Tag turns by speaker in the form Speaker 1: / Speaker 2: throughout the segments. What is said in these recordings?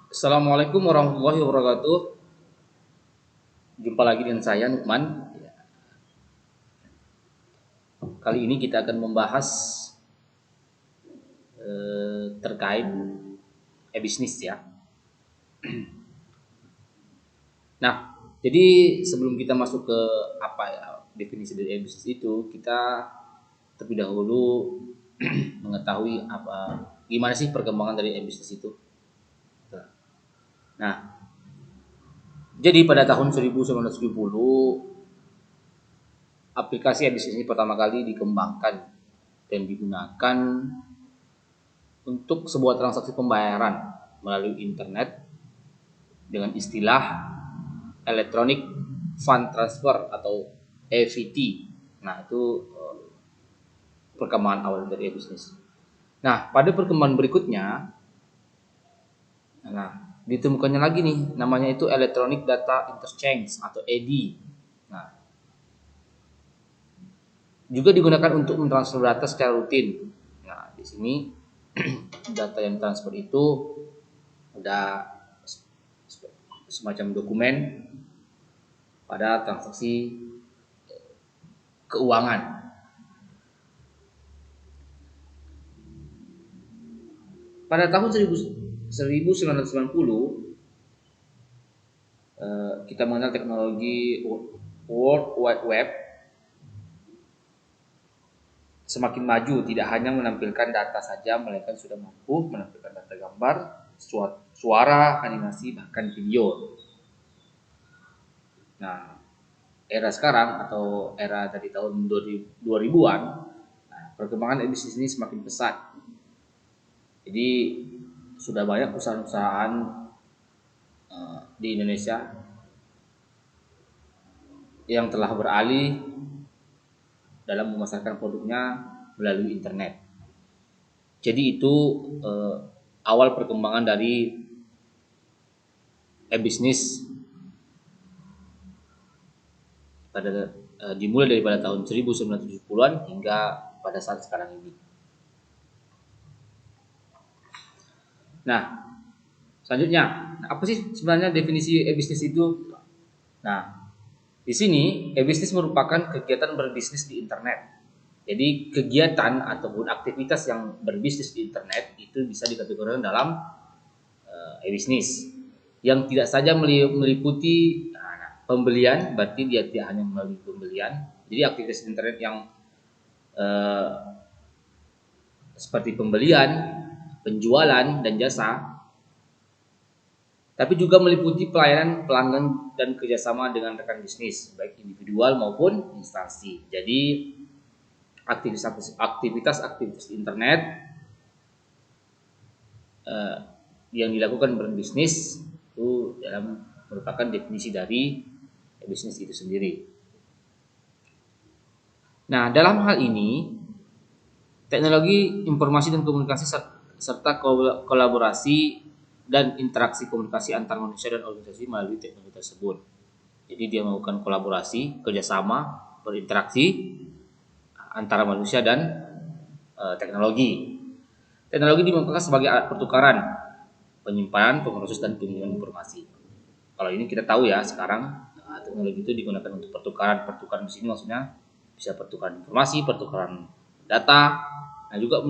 Speaker 1: Assalamualaikum warahmatullahi wabarakatuh. Jumpa lagi dengan saya Nukman. Kali ini kita akan membahas terkait e-bisnis ya. Nah, jadi sebelum kita masuk ke apa ya definisi dari e-bisnis itu, kita terlebih dahulu mengetahui gimana sih perkembangan dari e-bisnis itu. Nah, jadi pada tahun 1970 aplikasi e-bisnis ini pertama kali dikembangkan dan digunakan untuk sebuah transaksi pembayaran melalui internet dengan istilah Electronic Fund Transfer atau EFT. Nah, itu perkembangan awal dari e-bisnis. Nah, pada perkembangan berikutnya, ditemukannya lagi nih, namanya itu Electronic Data Interchange atau EDI. Nah, juga digunakan untuk mentransfer data secara rutin. Nah, di sini data yang transfer itu ada semacam dokumen pada transaksi keuangan. Pada tahun 1990 kita mengenal teknologi World Wide Web semakin maju, tidak hanya menampilkan data saja, melainkan sudah mampu menampilkan data gambar, suara, animasi, bahkan video. Nah, era sekarang atau era dari tahun 2000-an, perkembangan bisnis ini semakin pesat. Jadi sudah banyak perusahaan-perusahaan di Indonesia yang telah beralih dalam memasarkan produknya melalui internet. Jadi itu awal perkembangan dari e-bisnis pada dimulai daripada tahun 1970-an hingga pada saat sekarang ini. Nah, selanjutnya, apa sih sebenarnya definisi e-bisnis itu? Nah, di sini e-bisnis merupakan kegiatan berbisnis di internet. Jadi kegiatan ataupun aktivitas yang berbisnis di internet itu bisa dikategorikan dalam e-bisnis yang tidak saja meliputi pembelian, berarti dia tidak hanya melalui pembelian. Jadi aktivitas internet yang seperti pembelian, penjualan dan jasa, tapi juga meliputi pelayanan pelanggan dan kerjasama dengan rekan bisnis, baik individual maupun instansi. Jadi aktivitas internet yang dilakukan berbisnis itu merupakan definisi dari bisnis itu sendiri. Nah, dalam hal ini teknologi informasi dan komunikasi serta kolaborasi dan interaksi komunikasi antar manusia dan organisasi melalui teknologi tersebut. Jadi dia melakukan kolaborasi, kerjasama, berinteraksi antara manusia dan teknologi. Teknologi dikembangkan sebagai alat pertukaran, penyimpanan, pemrosesan dan pengiriman informasi. Kalau ini kita tahu ya, sekarang teknologi itu digunakan untuk pertukaran di sini maksudnya bisa pertukaran informasi, pertukaran data, nah juga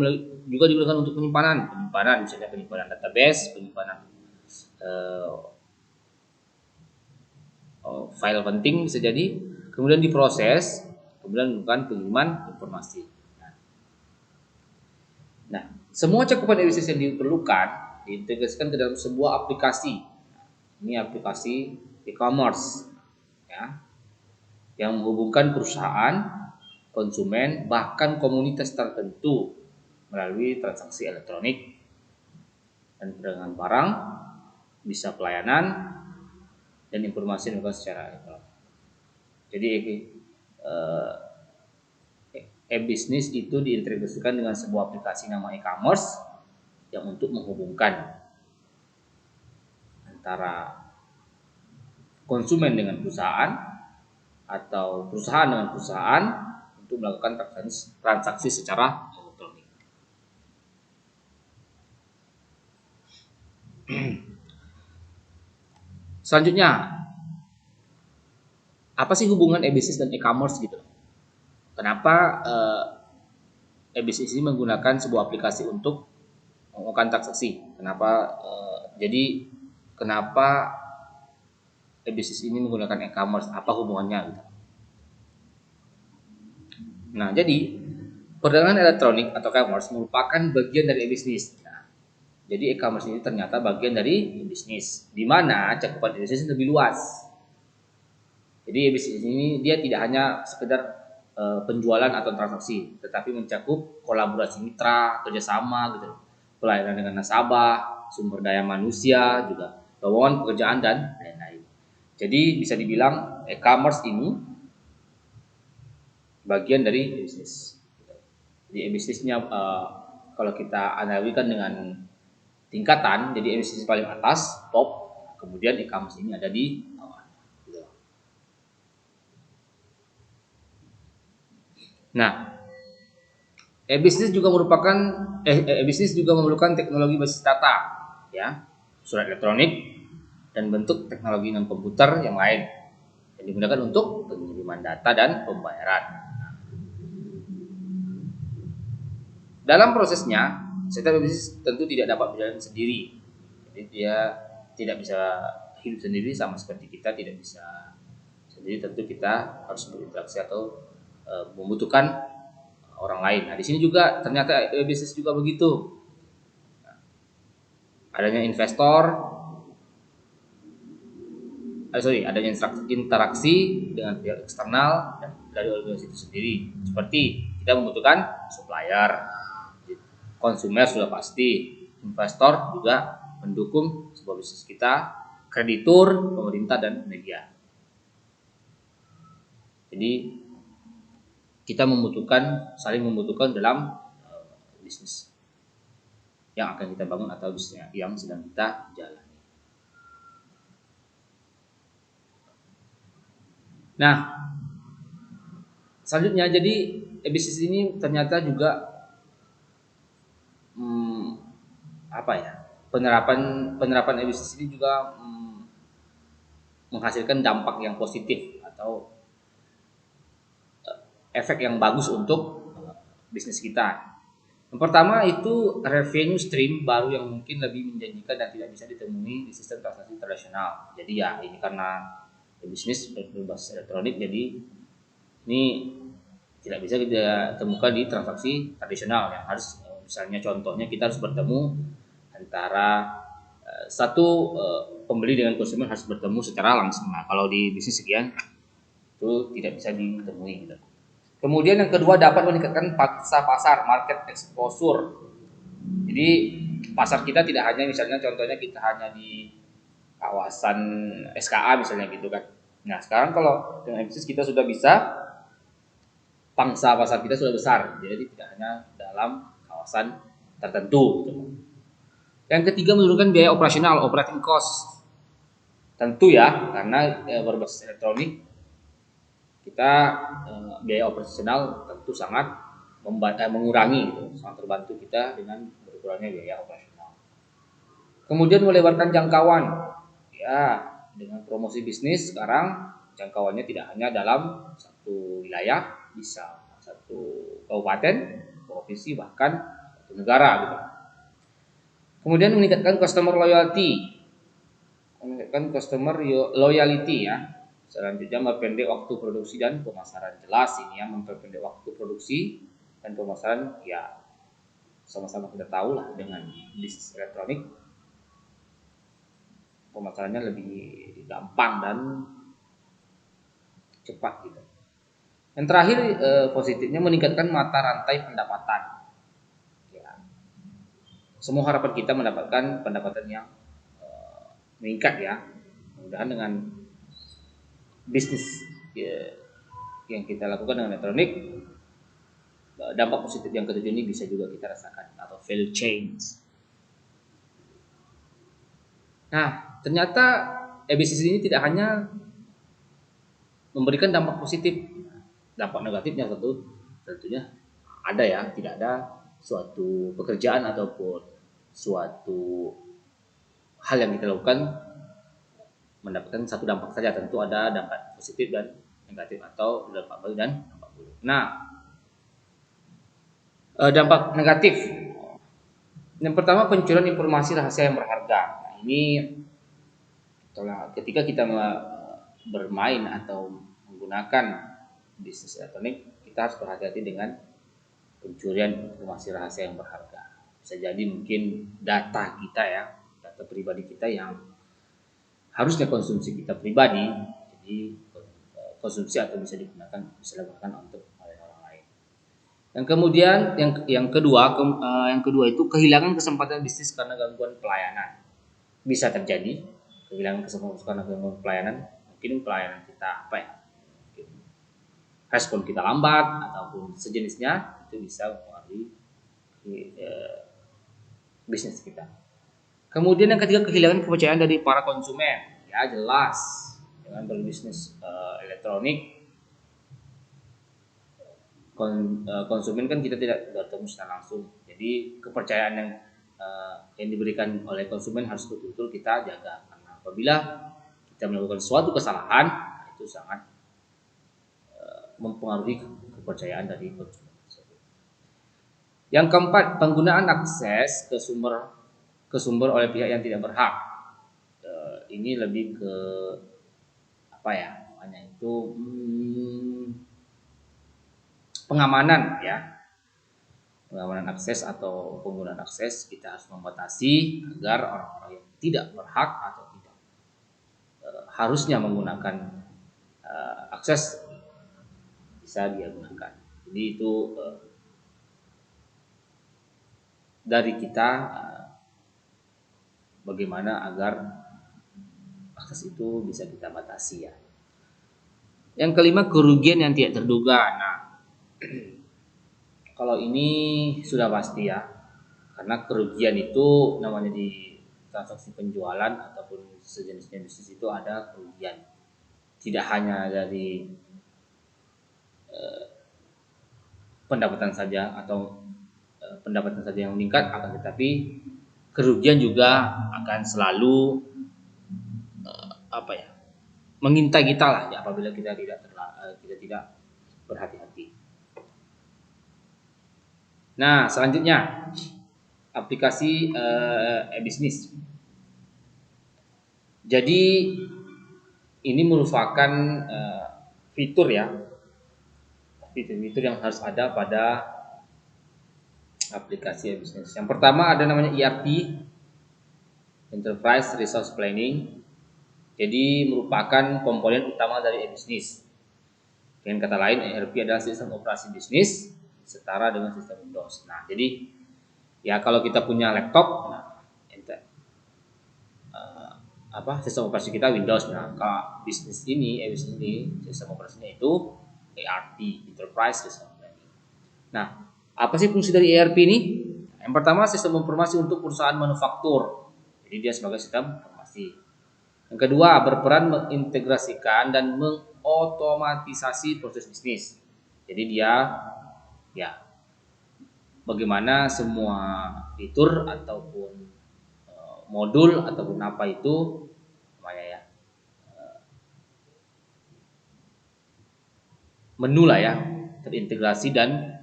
Speaker 1: digunakan untuk penyimpanan misalnya penyimpanan database, penyimpanan file penting bisa jadi, kemudian diproses, kemudian melakukan pengiriman informasi. Nah, semua cakupan e-bisnis yang diperlukan diintegrasikan ke dalam sebuah aplikasi. Ini aplikasi e-commerce ya, yang menghubungkan perusahaan, konsumen, bahkan komunitas tertentu melalui transaksi elektronik dan perdagangan barang, bisa pelayanan dan informasi yang secara elektronik. Jadi e-bisnis itu diintegrasikan dengan sebuah aplikasi nama e-commerce yang untuk menghubungkan antara konsumen dengan perusahaan atau perusahaan dengan perusahaan untuk melakukan transaksi secara elektronik. Selanjutnya, apa sih hubungan e-bisnis dan e-commerce gitu? Kenapa e-bisnis ini menggunakan sebuah aplikasi untuk melakukan transaksi? Jadi kenapa e-bisnis ini menggunakan e-commerce? Apa hubungannya gitu? Nah, jadi perdagangan elektronik atau e-commerce merupakan bagian dari e-bisnis. Nah, jadi e-commerce ini ternyata bagian dari e-bisnis, di mana cakupan e-bisnis lebih luas. Jadi e-bisnis ini dia tidak hanya sekedar penjualan atau transaksi, tetapi mencakup kolaborasi mitra, kerjasama gitu, pelayanan dengan nasabah, sumber daya manusia, juga lowongan pekerjaan dan lain-lain. Jadi bisa dibilang e-commerce ini bagian dari bisnis. Jadi bisnisnya kalau kita analogikan dengan tingkatan, jadi bisnis paling atas top, kemudian e-commerce ini ada di bawah. Gitu. Nah, e-bisnis juga memerlukan teknologi basis data, ya, surat elektronik dan bentuk teknologi non komputer yang lain yang digunakan untuk pengiriman data dan pembayaran. Dalam prosesnya, setiap bisnis tentu tidak dapat berjalan sendiri. Jadi dia tidak bisa hidup sendiri sama seperti kita tidak bisa sendiri. Tentu kita harus berinteraksi atau membutuhkan orang lain. Nah, di sini juga ternyata bisnis juga begitu. Adanya investor, adanya interaksi dengan pihak eksternal dan dari organisasi itu sendiri. Seperti kita membutuhkan supplier, konsumer sudah pasti, investor juga mendukung sebuah bisnis kita, kreditur, pemerintah dan media. Jadi kita saling membutuhkan dalam bisnis yang akan kita bangun atau bisnis yang sedang kita jalani. Nah, selanjutnya jadi bisnis ini ternyata juga penerapan bisnis ini juga menghasilkan dampak yang positif atau efek yang bagus untuk bisnis kita. Yang pertama itu revenue stream baru yang mungkin lebih menjanjikan dan tidak bisa ditemui di sistem transaksi tradisional. Jadi ya ini karena bisnis berbasis elektronik, jadi ini tidak bisa kita temukan di transaksi tradisional yang harus, misalnya contohnya kita harus bertemu antara satu pembeli dengan konsumen harus bertemu secara langsung. Nah, kalau di bisnis sekian itu tidak bisa ditemui gitu. Kemudian yang kedua dapat meningkatkan pasar market exposure. Jadi pasar kita tidak hanya misalnya contohnya kita hanya di kawasan SKA misalnya gitu kan. Nah, sekarang kalau dengan bisnis kita sudah bisa pangsa pasar kita sudah besar. Jadi tidak hanya dalam kawasan tertentu gitu. Yang ketiga menurunkan biaya operasional, operating cost. Tentu ya, karena berbasis elektronik kita biaya operasional tentu sangat mengurangi gitu, sangat terbantu kita dengan berkurangnya biaya operasional. Kemudian melebarkan jangkauan, ya dengan promosi bisnis sekarang jangkauannya tidak hanya dalam satu wilayah, bisa satu kabupaten, provinsi bahkan satu negara gitu. Kemudian meningkatkan customer loyalty ya. Selanjutnya memperpendek waktu produksi dan pemasaran. Jelas ini ya, memperpendek waktu produksi dan pemasaran ya sama-sama kita tahu lah dengan bisnis elektronik pemasarannya lebih gampang dan cepat gitu. Yang terakhir positifnya meningkatkan mata rantai pendapatan. Ya. Semua harapan kita mendapatkan pendapatan yang meningkat ya. Mudah-mudahan dengan bisnis ya, yang kita lakukan dengan elektronik, dampak positif yang ketujuh ini bisa juga kita rasakan atau value change. Nah, ternyata bisnis ini tidak hanya memberikan dampak positif, dampak negatifnya tentunya ada ya. Tidak ada suatu pekerjaan ataupun suatu hal yang kita lakukan mendapatkan satu dampak saja. Tentu ada dampak positif dan negatif atau dampak baik dan dampak buruk. Nah, dampak negatif. Yang pertama, pencurian informasi rahasia yang berharga. Nah, ini ketika kita bermain atau menggunakan bisnis elektronik, kita harus berhati-hati dengan pencurian informasi rahasia yang berharga. Bisa jadi mungkin data kita ya, data pribadi kita yang harusnya konsumsi kita pribadi, jadi konsumsi atau bisa dilakukan untuk orang lain. Yang kemudian yang kedua itu kehilangan kesempatan bisnis karena gangguan pelayanan. Bisa terjadi kehilangan kesempatan karena gangguan pelayanan. Mungkin pelayanan kita respon kita lambat ataupun sejenisnya, itu bisa mempengaruhi bisnis kita. Kemudian yang ketiga, kehilangan kepercayaan dari para konsumen. Ya jelas, dengan berbisnis elektronik, konsumen kan kita tidak bertemu secara langsung. Jadi kepercayaan yang diberikan oleh konsumen harus betul-betul kita jaga. Karena apabila kita melakukan suatu kesalahan, itu sangat mempengaruhi kepercayaan dari konsumen tersebut. Yang keempat, penggunaan akses ke sumber oleh pihak yang tidak berhak. Ini lebih ke apa ya namanya itu, pengamanan ya, pengamanan akses atau penggunaan akses. Kita harus membatasi agar orang-orang yang tidak berhak atau tidak harusnya menggunakan akses bisa dia gunakan. Jadi itu dari kita bagaimana agar akses itu bisa kita batasi ya. Yang kelima, kerugian yang tidak terduga. Nah, kalau ini sudah pasti ya, karena kerugian itu namanya di transaksi penjualan ataupun sejenisnya bisnis itu ada kerugian. Tidak hanya dari pendapatan saja atau pendapatan saja yang meningkat, akan tetapi kerugian juga akan selalu mengintai kita lah ya, apabila kita tidak berhati-hati. Nah, selanjutnya aplikasi e-bisnis. Jadi ini merupakan fitur ya, fitur yang harus ada pada aplikasi e-bisnis. Yang pertama ada namanya ERP, Enterprise Resource Planning. Jadi merupakan komponen utama dari e-bisnis. Dengan kata lain, ERP adalah sistem operasi bisnis setara dengan sistem Windows. Nah, jadi ya kalau kita punya laptop, sistem operasi kita Windows. Nah, kalau bisnis ini, sistem operasinya itu ERP, Enterprise Resource Planning. Nah, apa sih fungsi dari ERP ini? Yang pertama, sistem informasi untuk perusahaan manufaktur. Jadi dia sebagai sistem informasi. Yang kedua, berperan mengintegrasikan dan mengotomatisasi proses bisnis. Jadi dia ya bagaimana semua fitur ataupun modul ataupun apa itu namanya ya, menu lah ya, terintegrasi dan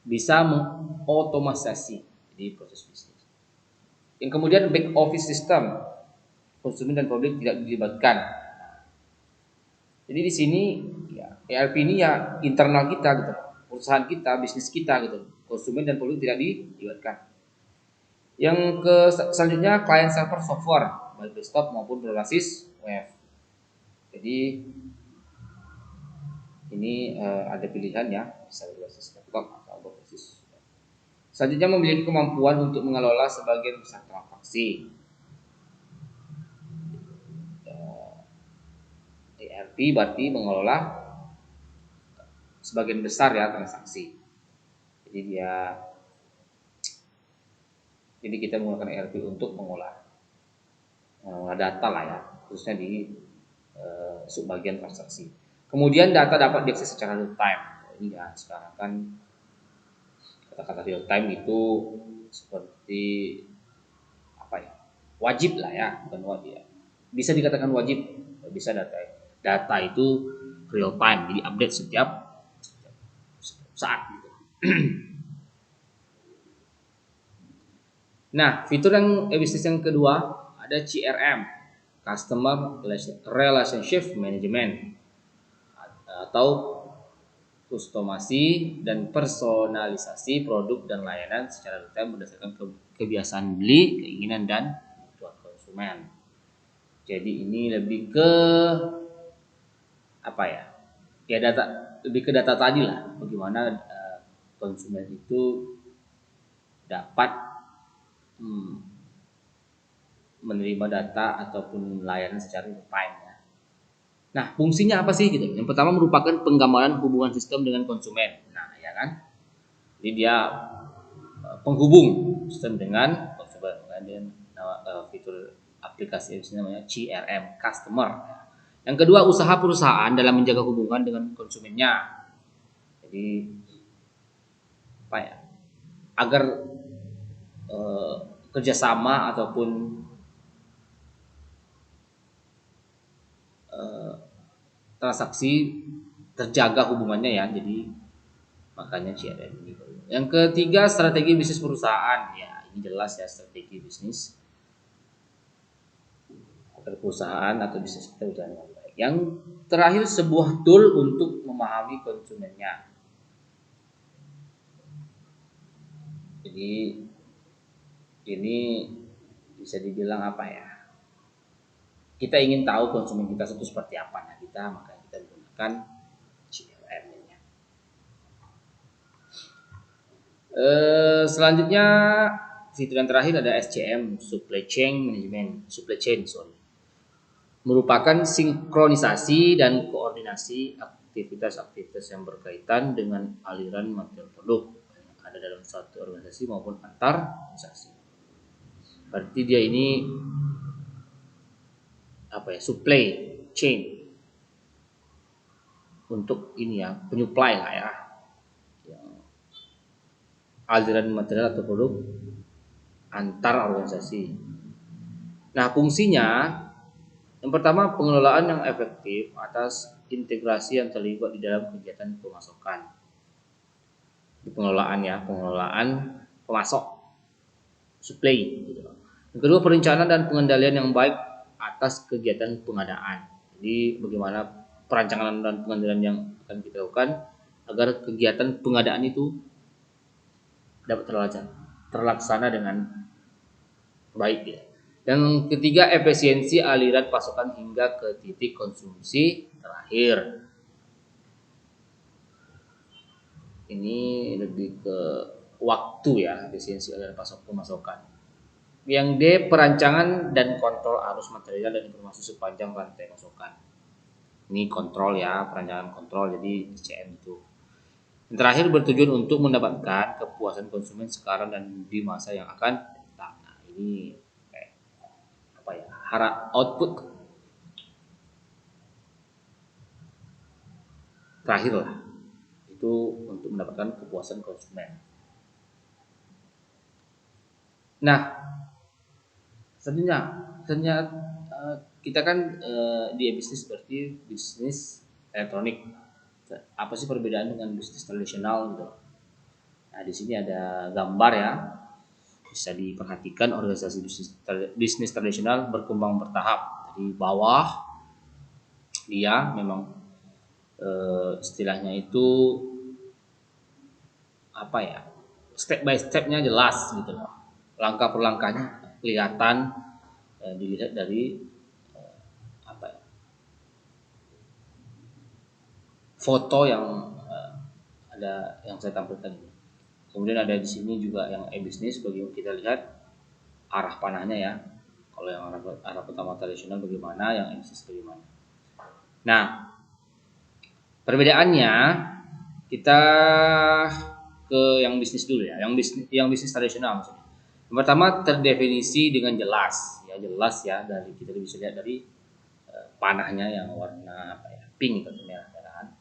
Speaker 1: bisa mengotomatisasi di proses bisnis. Yang kemudian back office system, konsumen dan publik tidak dilibatkan. Jadi di sini ya, ERP ini ya internal kita gitu, perusahaan kita, bisnis kita gitu, konsumen dan publik tidak dilibatkan. Yang selanjutnya client server software, baik desktop maupun berbasis web. Jadi ini ada pilihan ya, bisa berbasis laptop atau berbasis web. Selanjutnya memiliki kemampuan untuk mengelola sebagian besar transaksi. ERP berarti mengelola sebagian besar ya transaksi. Jadi kita menggunakan ERP untuk mengolah data lah ya, khususnya di subbagian transaksi. Kemudian data dapat diakses secara real time. Ini ya sekarang kan kata-kata real time itu seperti apa ya? Wajib lah ya, bukan wajib ya. bisa dikatakan wajib, bisa data itu real time, jadi update setiap saat gitu. Nah, fitur yang bisnis yang kedua ada CRM, Customer Relationship Management, atau kustomasi dan personalisasi produk dan layanan secara detail berdasarkan kebiasaan beli, keinginan dan kebutuhan konsumen. Jadi ini lebih ke apa ya? Ya lebih ke data tadi lah, bagaimana konsumen itu dapat menerima data ataupun layanan secara real time ya. Nah, fungsinya apa sih gitu? Yang pertama merupakan penggambaran hubungan sistem dengan konsumen. Nah, ya kan? Jadi dia penghubung sistem dengan konsumen. Kemudian fitur aplikasi ini namanya CRM, Customer. Yang kedua, usaha perusahaan dalam menjaga hubungan dengan konsumennya. Jadi apa ya? Agar kerjasama ataupun transaksi terjaga hubungannya ya, jadi makanya CRM ini. Yang ketiga, strategi bisnis perusahaan ya, ini jelas ya, strategi bisnis perusahaan atau bisnis kita berjalan dengan baik. Yang terakhir, sebuah tool untuk memahami konsumennya. Jadi ini bisa dibilang apa ya, kita ingin tahu konsumen kita itu seperti apa, nah makanya kita menggunakan CRM ini. Selanjutnya fitur yang terakhir ada SCM, Supply Chain Management, merupakan sinkronisasi dan koordinasi aktivitas-aktivitas yang berkaitan dengan aliran material produk yang ada dalam suatu organisasi maupun antar organisasi. Berarti dia ini apa ya, supply chain untuk ini ya, penyuplai lah ya, aliran material atau produk antar organisasi. Nah, fungsinya yang pertama, pengelolaan yang efektif atas integrasi yang terlibat di dalam kegiatan pemasakan. Pengelolaan ya, pengelolaan pemasok, supply gitu. Yang kedua, perencanaan dan pengendalian yang baik atas kegiatan pengadaan. Jadi bagaimana perancangan dan pengendalian yang akan kita lakukan agar kegiatan pengadaan itu dapat terlaksana dengan baik ya. Yang ketiga, efisiensi aliran pasokan hingga ke titik konsumsi terakhir. Ini lebih ke waktu ya, efisiensi aliran pemasokan. Yang D, perancangan dan kontrol arus material dan informasi sepanjang rantai pasokan. Ini kontrol ya, perancangan kontrol, jadi CM itu. Yang terakhir, bertujuan untuk mendapatkan kepuasan konsumen sekarang dan di masa yang akan datang. Nah, ini apa ya, harap output terakhir lah, itu untuk mendapatkan kepuasan konsumen. Nah, sebenarnya kita kan di bisnis seperti bisnis elektronik. Apa sih perbedaan dengan bisnis tradisional gitu? Nah, di sini ada gambar ya, bisa diperhatikan organisasi bisnis tradisional berkembang bertahap. Dari bawah dia memang istilahnya itu apa ya, step by stepnya jelas gitu loh, langkah per langkahnya kelihatan, dilihat dari apa ya, foto yang ada yang saya tampilkan ini. Kemudian ada di sini juga yang e-bisnis, bagi kita lihat arah panahnya ya. Kalau yang arah pertama tradisional bagaimana, yang e-bisnis bagaimana. Nah, perbedaannya kita ke yang bisnis dulu ya, yang bisnis tradisional maksudnya. Yang pertama, terdefinisi dengan jelas ya, dari kita bisa lihat dari panahnya yang warna apa ya, pink atau merah kan.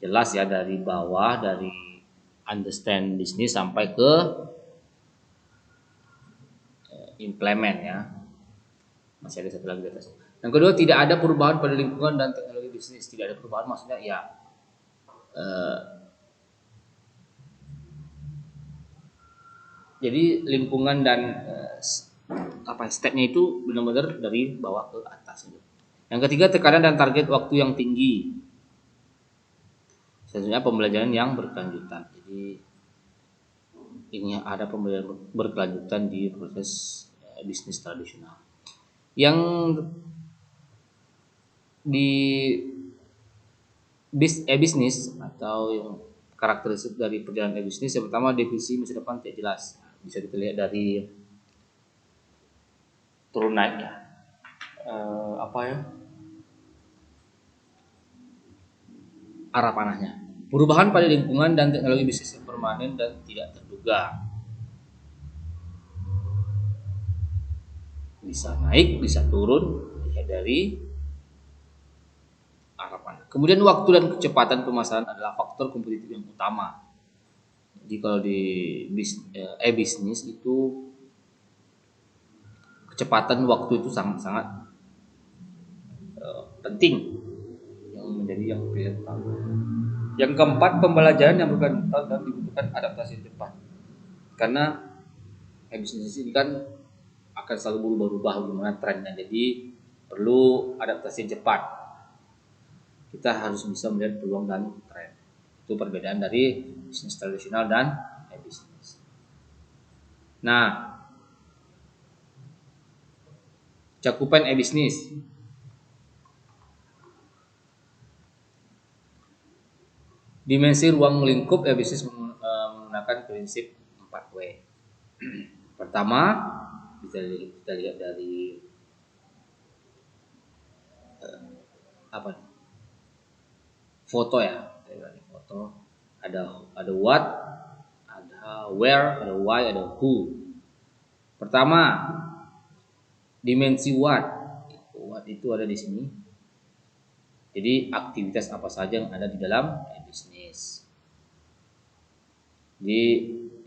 Speaker 1: Jelas ya, dari bawah, dari understand bisnis sampai ke implement ya. Masih ada satu lagi di atas. Yang kedua, tidak ada perubahan pada lingkungan dan teknologi bisnis. Tidak ada perubahan maksudnya ya eh, jadi lingkungan dan stepnya itu benar-benar dari bawah ke atas. Yang ketiga, tekanan dan target waktu yang tinggi. Selanjutnya, pembelajaran yang berkelanjutan. Jadi ini ada pembelajaran berkelanjutan di proses bisnis tradisional. Yang di bisnis atau yang karakteristik dari perjalanan bisnis, yang pertama, definisi masa depan tidak jelas. Bisa kita lihat dari turun naiknya arah panahnya. Perubahan pada lingkungan dan teknologi bisnis yang permanen dan tidak terduga. Bisa naik, bisa turun, ya dari arah panah. Kemudian waktu dan kecepatan pemasaran adalah faktor kompetitif yang utama. Jadi kalau di bisnis itu kecepatan waktu itu sangat-sangat penting yang menjadi yang utama. Yang keempat, pembelajaran yang berkelanjutan dan dibutuhkan adaptasi cepat. Karena bisnis ini kan akan selalu berubah-ubah gimana trennya, jadi perlu adaptasi cepat. Kita harus bisa melihat peluang dan tren. Itu perbedaan dari bisnis tradisional dan bisnis. Nah, cakupan bisnis. Dimensi ruang lingkup bisnis menggunakan prinsip 4W. Pertama, kita lihat dari foto ya. Dari foto ada what, ada where, ada why, ada who. Pertama, dimensi what. What itu ada di sini. Jadi aktivitas apa saja yang ada di dalam bisnis. Jadi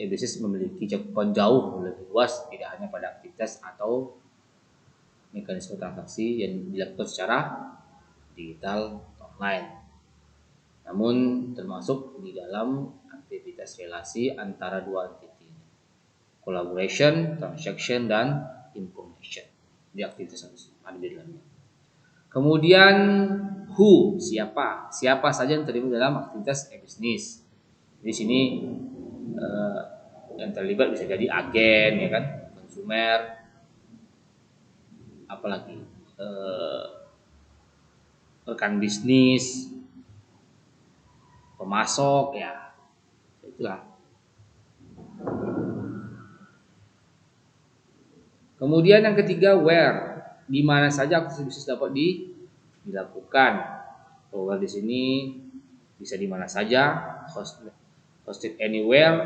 Speaker 1: bisnis memiliki cakupan jauh lebih luas, tidak hanya pada aktivitas atau mekanisme transaksi yang dilakukan secara digital online, namun termasuk di dalam aktivitas relasi antara dua entiti, collaboration, transaction, dan information. Di aktivitas ada di dalamnya. Kemudian who, siapa saja yang terlibat dalam aktivitas bisnis. Di sini yang terlibat bisa jadi agen, ya kan, konsumer, apalagi rekan bisnis, pemasok, ya itulah. Kemudian yang ketiga, where, di mana saja aktivitas bisnis dapat dilakukan. Where di sini bisa di mana saja, hosted anywhere.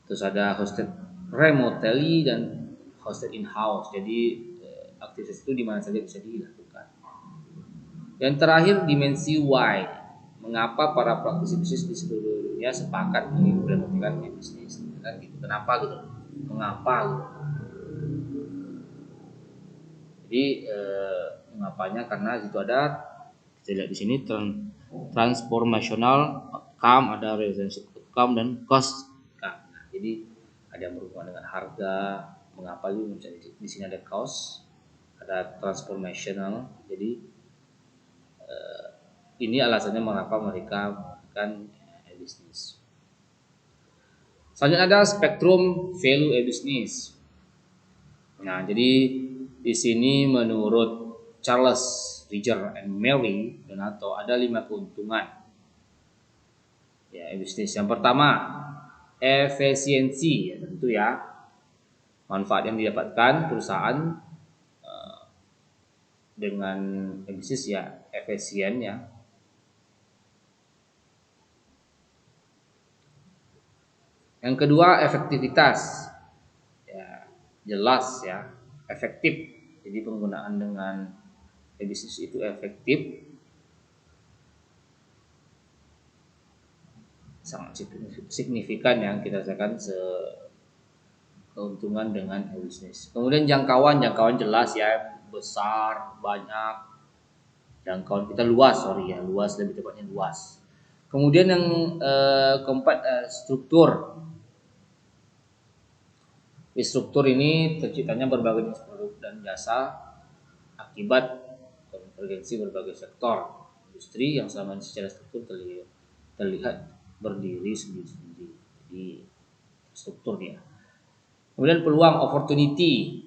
Speaker 1: Terus ada hosted remotely dan hosted in-house. Jadi aktivitas itu di mana saja bisa dilakukan. Yang terakhir, dimensi why. Mengapa para praktisi bisnis di seluruh dunia sepakat mengimplementasikan bisnis? Kan gitu. Kenapa gitu? Mengapa gitu? Jadi mengapanya? Karena itu ada, kita lihat di sini, transformational outcome, ada relationship outcome, dan cost. Nah, jadi ada yang berhubungan dengan harga. Mengapa itu? Di sini ada cost, ada transformational. Jadi ini alasannya mengapa mereka melakukan bisnis. Selanjutnya ada spektrum value bisnis. Nah, jadi di sini menurut Charles Riger and Mary Donato ada 5 keuntungan ya bisnis. Yang pertama, efisiensi, ya tentu ya, manfaat yang didapatkan perusahaan dengan bisnis ya efisien ya. Yang kedua, efektivitas, ya jelas ya, efektif. Jadi penggunaan dengan bisnis itu efektif, sangat signifikan yang kita rasakan keuntungan dengan e-bisnis. Kemudian jangkauan jelas ya, besar, banyak. Jangkauan kita luas, luas, lebih tepatnya luas. Kemudian yang keempat, struktur. Di struktur ini terciptanya berbagai jenis produk dan jasa akibat konvergensi berbagai sektor industri yang selama ini secara struktur terlihat berdiri sendiri-sendiri. Jadi struktur dia. Kemudian peluang, opportunity.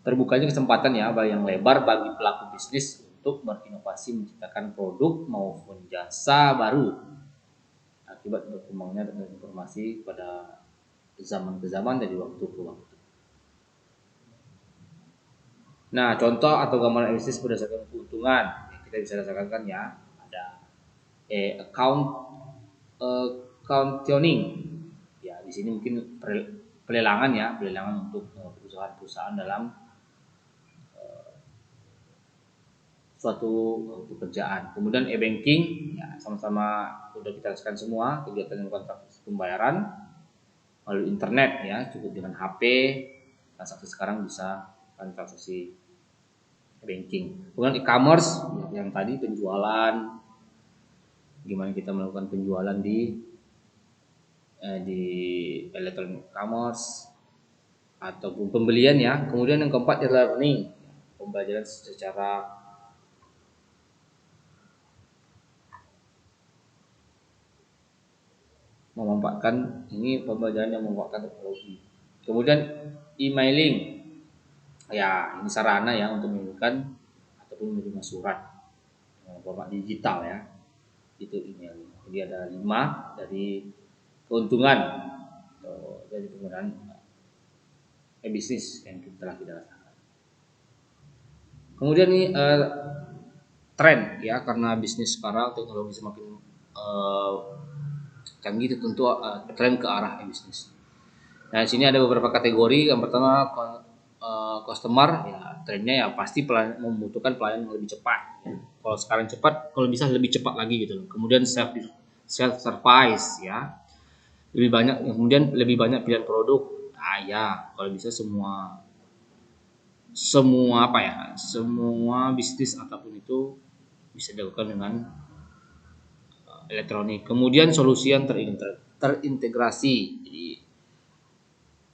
Speaker 1: Terbukanya kesempatan ya yang lebar bagi pelaku bisnis untuk berinovasi menciptakan produk maupun jasa baru akibat berkembangnya teknologi informasi pada zaman ke zaman dari waktu ke waktu. Nah, contoh atau gambaran bisnis berdasarkan keuntungan yang kita bisa rasakan ya, ada accounting. Ya, di sini mungkin pelelangan untuk perusahaan-perusahaan dalam suatu pekerjaan. Kemudian e-banking, ya sama-sama sudah kita rasakan semua, kegiatan yang transaksi pembayaran melalui internet ya, cukup dengan HP. Transaksi sekarang bisa transaksi banking. Kemudian e-commerce yang tadi penjualan, gimana kita melakukan penjualan di electronic commerce ataupun pembelian ya. Kemudian yang keempat e-learning, pembelajaran secara memanfaatkan ini pembelajaran yang memanfaatkan teknologi. Kemudian emailing, ya ini sarana ya untuk mengirimkan ataupun menerima surat format digital ya, itu email. Jadi ada 5 dari keuntungan dari penggunaan e-bisnis yang telah kita rasakan. Kemudian ini tren ya, karena bisnis sekarang teknologi semakin canggih, tentu tren ke arah e-bisnis. Nah, di sini ada beberapa kategori. Yang pertama customer, ya trennya ya pasti membutuhkan pelayanan yang lebih cepat. Kalau sekarang cepat, kalau bisa lebih cepat lagi gitu. Kemudian self service ya, kemudian lebih banyak pilihan produk. Ya kalau bisa semua bisnis ataupun itu bisa dilakukan dengan elektronik. Kemudian solusi yang terintegrasi. Jadi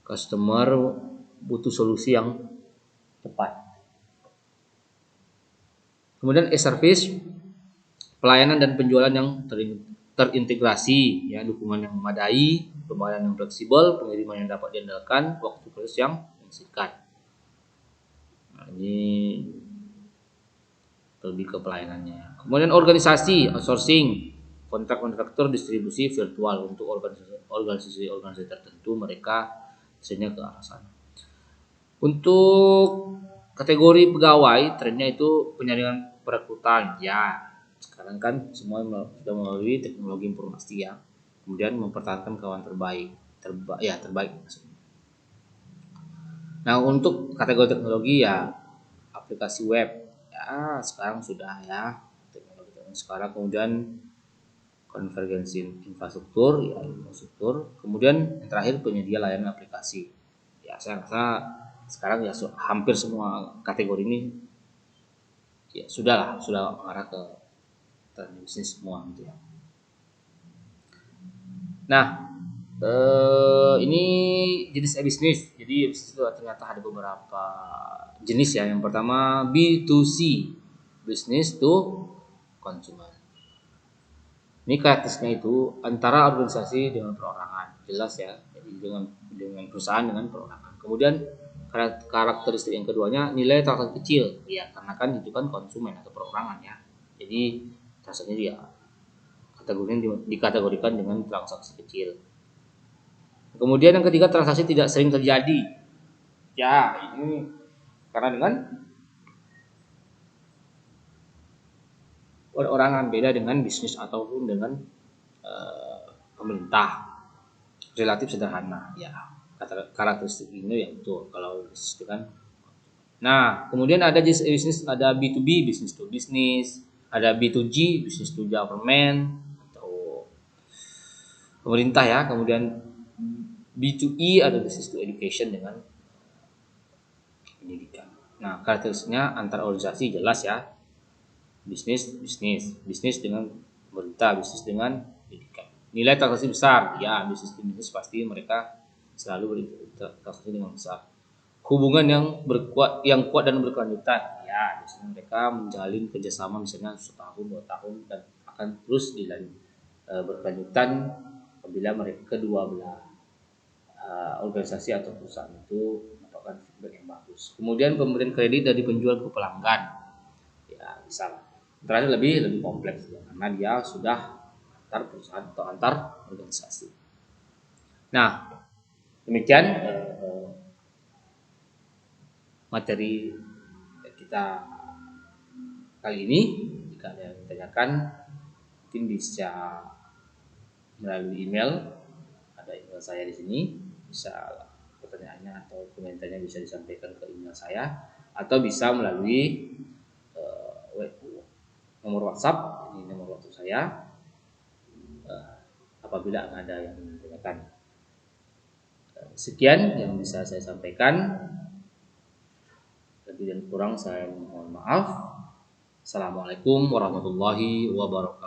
Speaker 1: customer butuh solusi yang tepat. Kemudian e-service, pelayanan dan penjualan yang terintegrasi ya, dukungan yang memadai, pembayaran yang fleksibel, pengiriman yang dapat diandalkan, waktu proses yang singkat. Nah, ini lebih ke pelayanannya. Kemudian organisasi, outsourcing, kontraktor distribusi virtual untuk organisasi tertentu, mereka biasanya ke arah sana. Untuk kategori pegawai, trennya itu penyaringan perekrutan. Ya, sekarang kan semua sudah melalui teknologi informasi ya. Kemudian mempertahankan kawan terbaik maksudnya. Nah, untuk kategori teknologi ya aplikasi web. Ya, sekarang sudah ya teknologi sekarang. Kemudian konvergensi infrastruktur. Kemudian yang terakhir penyedia layanan aplikasi. Ya, saya rasa sekarang ya hampir semua kategori ini ya sudah arah ke bisnis semua gitu ya. Nah, ini jenis bisnis. Jadi bisnis itu ternyata ada beberapa jenis ya. Yang pertama B2C, business to consumer. Ini karakteristiknya itu antara organisasi dengan perorangan, jelas ya. Jadi dengan perusahaan dengan perorangan. Kemudian karakteristik yang keduanya nilai transaksi kecil, ya karena kan itu kan konsumen atau perorangan ya. Jadi rasanya dia kategorinya dikategorikan dengan transaksi kecil. Kemudian yang ketiga transaksi tidak sering terjadi. Ya ini karena dengan perorangan, beda dengan bisnis ataupun dengan pemerintah, relatif sederhana ya. Karakteristik ini ya betul kalau bisnis itu kan. Nah, kemudian ada jenis bisnis, ada B2B, business to business, ada B2G, business to government, atau pemerintah ya. Kemudian B2E atau business to education dengan pendidikan. Nah, karakteristiknya antar organisasi jelas ya. Bisnis dengan pemerintah, bisnis dengan pendidikan. Nilai transaksi besar, ya bisnis pasti mereka selalu bertransaksi dengan besar. Hubungan yang kuat dan berkelanjutan, ya biasanya mereka menjalin kerjasama misalnya setahun 2 tahun dan akan terus berkelanjutan apabila mereka kedua belah organisasi atau perusahaan itu mendapatkan feedback yang bagus. Kemudian pemberian kredit dari penjual ke pelanggan, ya bisa lah. Terakhir lebih kompleks ya, karena dia sudah antar perusahaan atau antar organisasi. Nah, demikian materi kita kali ini. Jika ada yang ditanyakan, mungkin bisa melalui email. Ada email saya di sini, bisa pertanyaannya atau komentarnya bisa disampaikan ke email saya, atau bisa melalui nomor WhatsApp. Ini nomor WhatsApp saya. Apabila ada yang ditanyakan. Sekian yang bisa saya sampaikan. Lebih dan kurang saya mohon maaf. Assalamualaikum warahmatullahi wabarakatuh.